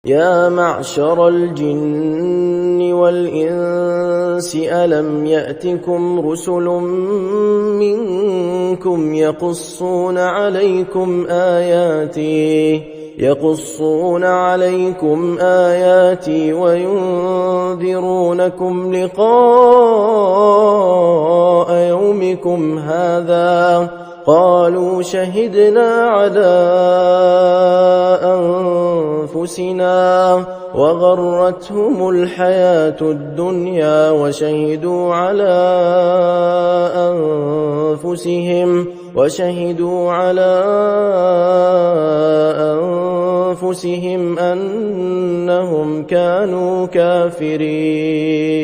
يا معشر الجن والإنس ألم يأتكم رسل منكم يقصون عليكم آياتي وينذرونكم لقاء يومكم هذا قالوا شهدنا على أنفسنا وغرتهم الحياة الدنيا وشهدوا على أنفسهم أنهم كانوا كافرين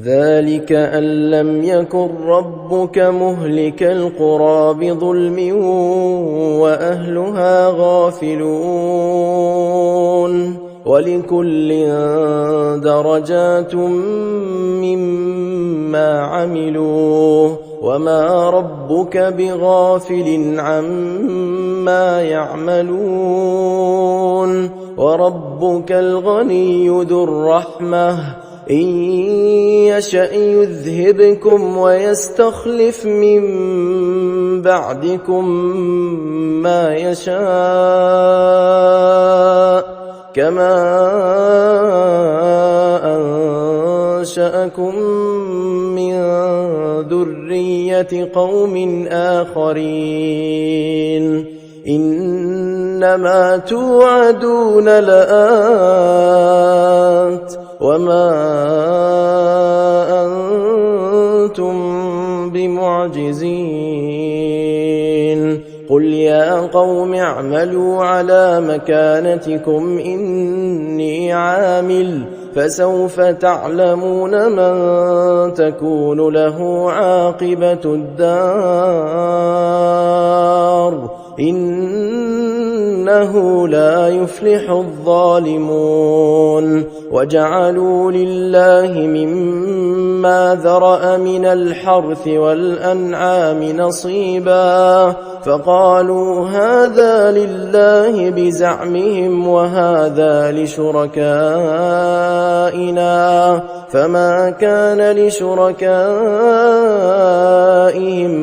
ذلك أن لم يكن ربك مهلك القرى بظلم وأهلها غافلون ولكل درجات مما عملوا وما ربك بغافل عما يعملون وربك الغني ذو الرحمة إن يشأ يذهبكم ويستخلف من بعدكم ما يشاء كما أنشأكم من ذرية قوم آخرين إنما توعدون لآت وما أنتم بمعجزين قل يا قوم اعملوا على مكانتكم إني عامل فسوف تعلمون من تكون له عاقبة الدار إنه لا يفلح الظالمون وجعلوا لله مما ذرأ من الحرث والأنعام نصيبا فقالوا هذا لله بزعمهم وهذا لشركائنا فما كان لشركائهم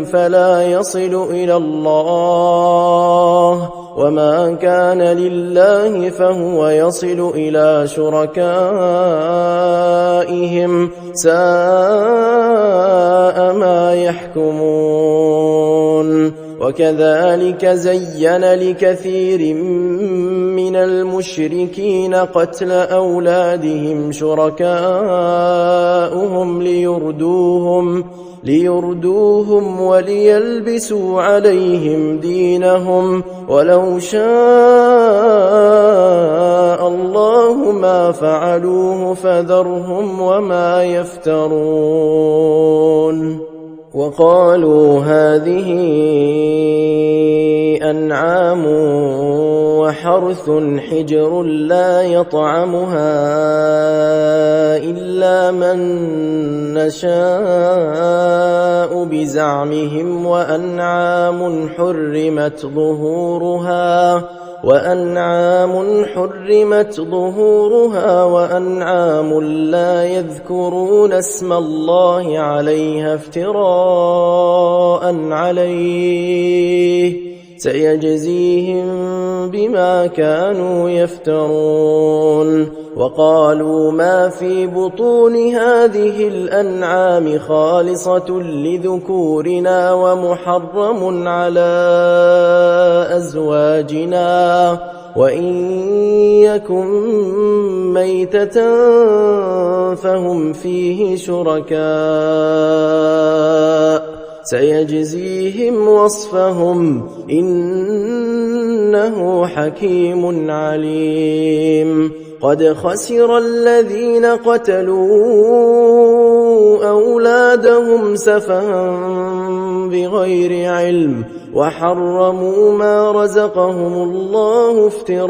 فلا يصل إلى الله وما كان لله فهو يصل إلى شركائهم ساء ما يحكمون وكذلك زين لكثير من المشركين قتل أولادهم شركاؤهم ليردوهم وليلبسوا عليهم دينهم ولو شاء الله ما فعلوه فذرهم وما يفترون وقالوا هذه أنعام وحرث حجر لا يطعمها إلا من نشاء بزعمهم وأنعام حرمت ظهورها وأنعام لا يذكرون اسم الله عليها افتراء عليه سيجزيهم بما كانوا يفترون وقالوا ما في بطون هذه الأنعام خالصة لذكورنا ومحرم على أزواجنا وإن يكن ميتة فهم فيه شركاء سيجزيهم وصفهم إنه حكيم عليم قد خسر الذين قتلوا أولادهم سفها بغير علم وحرموا ما رزقهم الله افتراء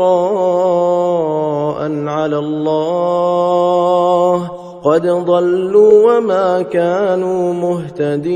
على الله قد ضلوا وما كانوا مهتدين